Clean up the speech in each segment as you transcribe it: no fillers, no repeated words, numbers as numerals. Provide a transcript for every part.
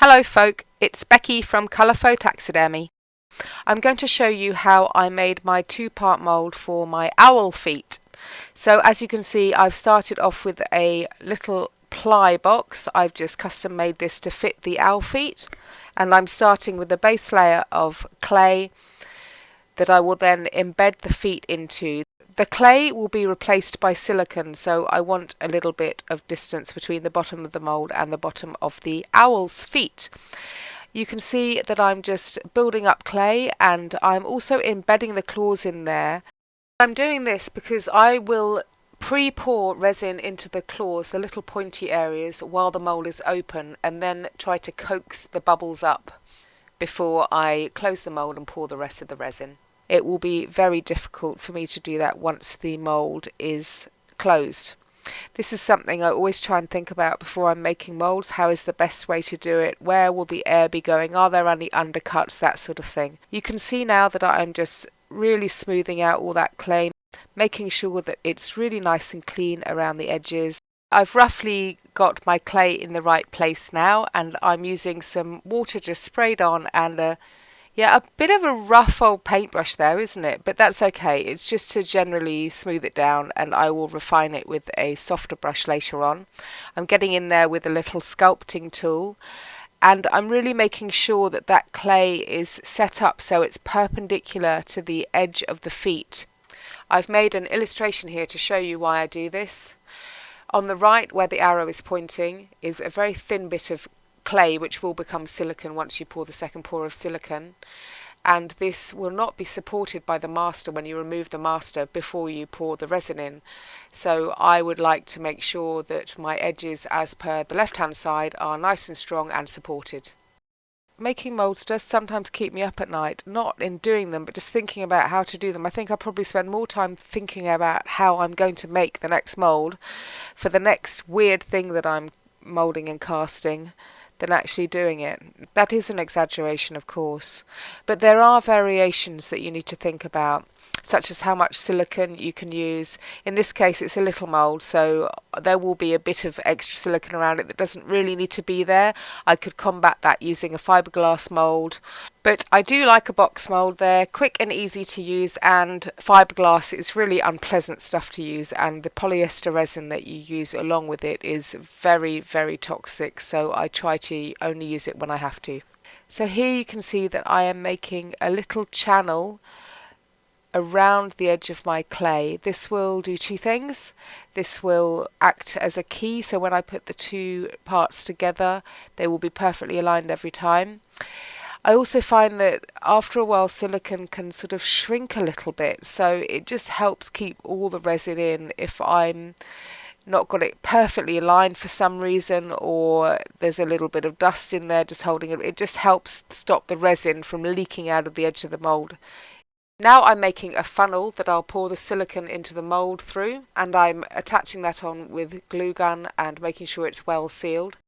Hello folk, it's Becky from Faux Taxidermy. I'm going to show you how I made my two-part mould for my owl feet. So as you can see, I've started off with a little ply box. I've just custom made this to fit the owl feet, and I'm starting with a base layer of clay that I will then embed the feet into. The clay will be replaced by silicone, so I want a little bit of distance between the bottom of the mould and the bottom of the owl's feet. You can see that I'm just building up clay, and I'm also embedding the claws in there. I'm doing this because I will pre-pour resin into the claws, the little pointy areas, while the mould is open, and then try to coax the bubbles up before I close the mould and pour the rest of the resin. It will be very difficult for me to do that once the mould is closed. This is something I always try and think about before I'm making moulds. How is the best way to do it? Where will the air be going? Are there any undercuts? That sort of thing. You can see now that I'm just really smoothing out all that clay, making sure that it's really nice and clean around the edges. I've roughly got my clay in the right place now, and I'm using some water just sprayed on and a bit of a rough old paintbrush there, isn't it? But that's okay. It's just to generally smooth it down, and I will refine it with a softer brush later on. I'm getting in there with a little sculpting tool, and I'm really making sure that that clay is set up so it's perpendicular to the edge of the feet. I've made an illustration here to show you why I do this. On the right, where the arrow is pointing, is a very thin bit of clay which will become silicone once you pour the second pour of silicone, and this will not be supported by the master when you remove the master before you pour the resin in. So I would like to make sure that my edges, as per the left hand side, are nice and strong and supported. Making moulds does sometimes keep me up at night, not in doing them but just thinking about how to do them. I think I probably spend more time thinking about how I'm going to make the next mould for the next weird thing that I'm moulding and casting than actually doing it. That is an exaggeration, of course, but there are variations that you need to think about, such as how much silicone you can use. In this case it's a little mould, so there will be a bit of extra silicone around it that doesn't really need to be there. I could combat that using a fiberglass mould, but I do like a box mould. They're quick and easy to use, and fiberglass is really unpleasant stuff to use, and the polyester resin that you use along with it is very, very toxic, so I try to only use it when I have to. So here you can see that I am making a little channel around the edge of my clay. This will do two things. This will act as a key, so when I put the two parts together they will be perfectly aligned every time. I also find that after a while silicone can sort of shrink a little bit, so it just helps keep all the resin in. If I'm not got it perfectly aligned for some reason, or there's a little bit of dust in there just holding it, it just helps stop the resin from leaking out of the edge of the mould. Now I'm making a funnel that I'll pour the silicone into the mould through, and I'm attaching that on with glue gun and making sure it's well sealed.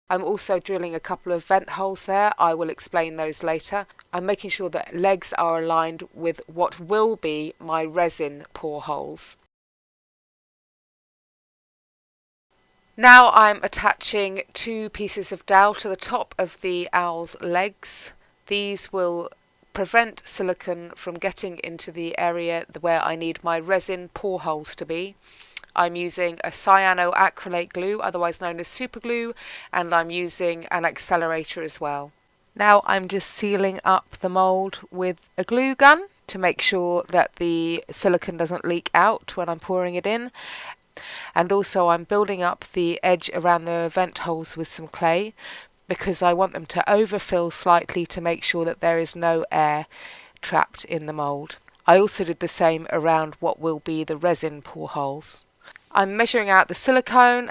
I'm also drilling a couple of vent holes there. I will explain those later. I'm making sure that legs are aligned with what will be my resin pour holes. Now I'm attaching two pieces of dowel to the top of the owl's legs. These will prevent silicone from getting into the area where I need my resin pour holes to be. I'm using a cyanoacrylate glue, otherwise known as super glue, and I'm using an accelerator as well. Now I'm just sealing up the mould with a glue gun to make sure that the silicone doesn't leak out when I'm pouring it in. And also I'm building up the edge around the vent holes with some clay, because I want them to overfill slightly to make sure that there is no air trapped in the mould. I also did the same around what will be the resin pour holes. I'm measuring out the silicone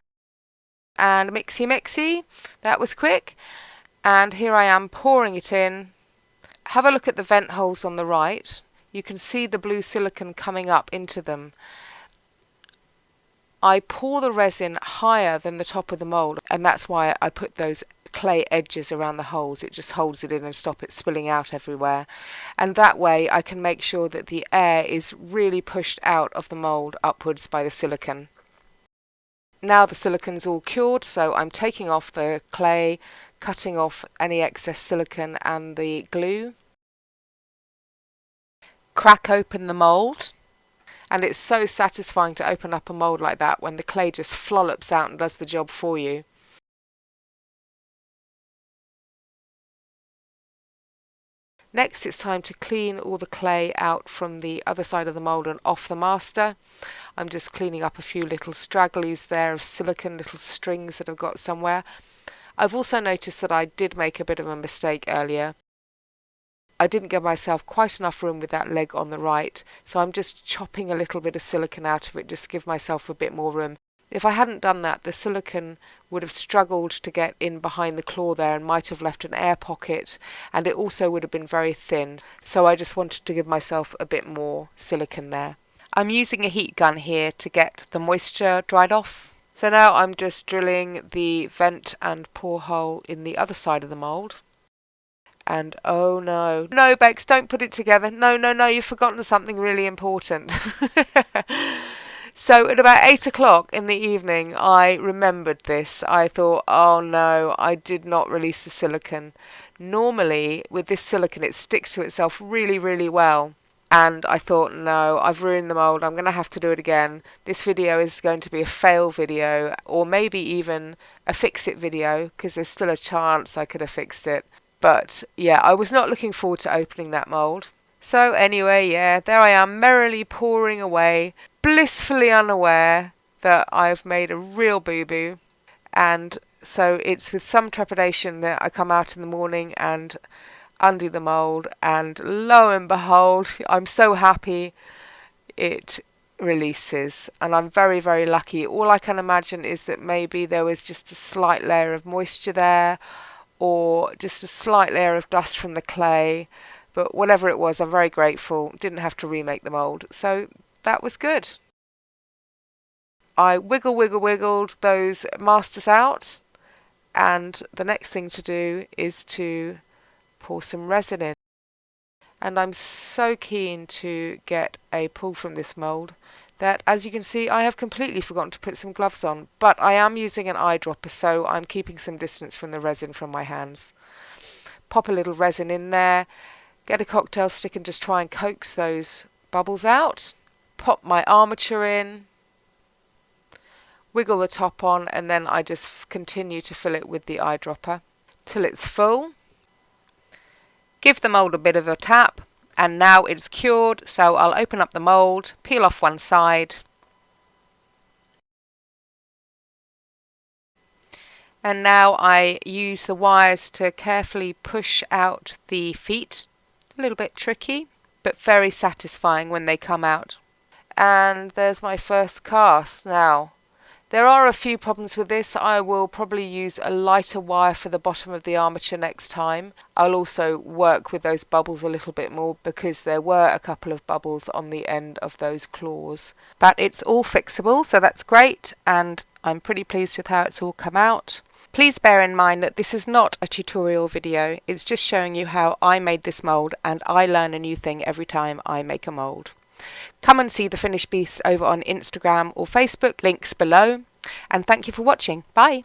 and mixy. That was quick. And here I am pouring it in. Have a look at the vent holes on the right. You can see the blue silicone coming up into them. I pour the resin higher than the top of the mould, and that's why I put those clay edges around the holes. It just holds it in and stops it spilling out everywhere, and that way I can make sure that the air is really pushed out of the mould upwards by the silicone. Now the silicone's all cured, so I'm taking off the clay, cutting off any excess silicone and the glue. Crack open the mould, and it's so satisfying to open up a mould like that when the clay just flollops out and does the job for you. Next, it's time to clean all the clay out from the other side of the mould and off the master. I'm just cleaning up a few little stragglies there of silicone, little strings that I've got somewhere. I've also noticed that I did make a bit of a mistake earlier. I didn't give myself quite enough room with that leg on the right, so I'm just chopping a little bit of silicone out of it just to give myself a bit more room. If I hadn't done that, the silicone would have struggled to get in behind the claw there and might have left an air pocket, and it also would have been very thin, so I just wanted to give myself a bit more silicone there. I'm using a heat gun here to get the moisture dried off. So now I'm just drilling the vent and pour hole in the other side of the mould. And oh no, no Bex, don't put it together. No, no, no, you've forgotten something really important. So at about 8 o'clock in the evening, I remembered this. I thought, oh no, I did not release the silicone. Normally, with this silicone, it sticks to itself really, really well. And I thought, no, I've ruined the mould. I'm going to have to do it again. This video is going to be a fail video, or maybe even a fix-it video, because there's still a chance I could have fixed it. But yeah, I was not looking forward to opening that mould. So anyway, yeah, there I am, merrily pouring away, blissfully unaware that I've made a real boo-boo. And so it's with some trepidation that I come out in the morning and undo the mould, and lo and behold, I'm so happy it releases, and I'm very, very lucky. All I can imagine is that maybe there was just a slight layer of moisture there, or just a slight layer of dust from the clay, but whatever it was, I'm very grateful. Didn't have to remake the mould, so that was good. I wiggled those masters out, and the next thing to do is to pour some resin in. And I'm so keen to get a pull from this mould that, as you can see, I have completely forgotten to put some gloves on, but I am using an eyedropper, so I'm keeping some distance from the resin from my hands. Pop a little resin in there, get a cocktail stick and just try and coax those bubbles out. Pop my armature in, wiggle the top on, and then I just continue to fill it with the eyedropper till it's full. Give the mould a bit of a tap, and now it's cured, so I'll open up the mould, peel off one side, and now I use the wires to carefully push out the feet. A little bit tricky, but very satisfying when they come out. And there's my first cast. Now, there are a few problems with this. I will probably use a lighter wire for the bottom of the armature next time. I'll also work with those bubbles a little bit more, because there were a couple of bubbles on the end of those claws. But it's all fixable, so that's great, and I'm pretty pleased with how it's all come out. Please bear in mind that this is not a tutorial video. It's just showing you how I made this mould, and I learn a new thing every time I make a mould. Come and see the finished piece over on Instagram or Facebook, links below. And thank you for watching. Bye.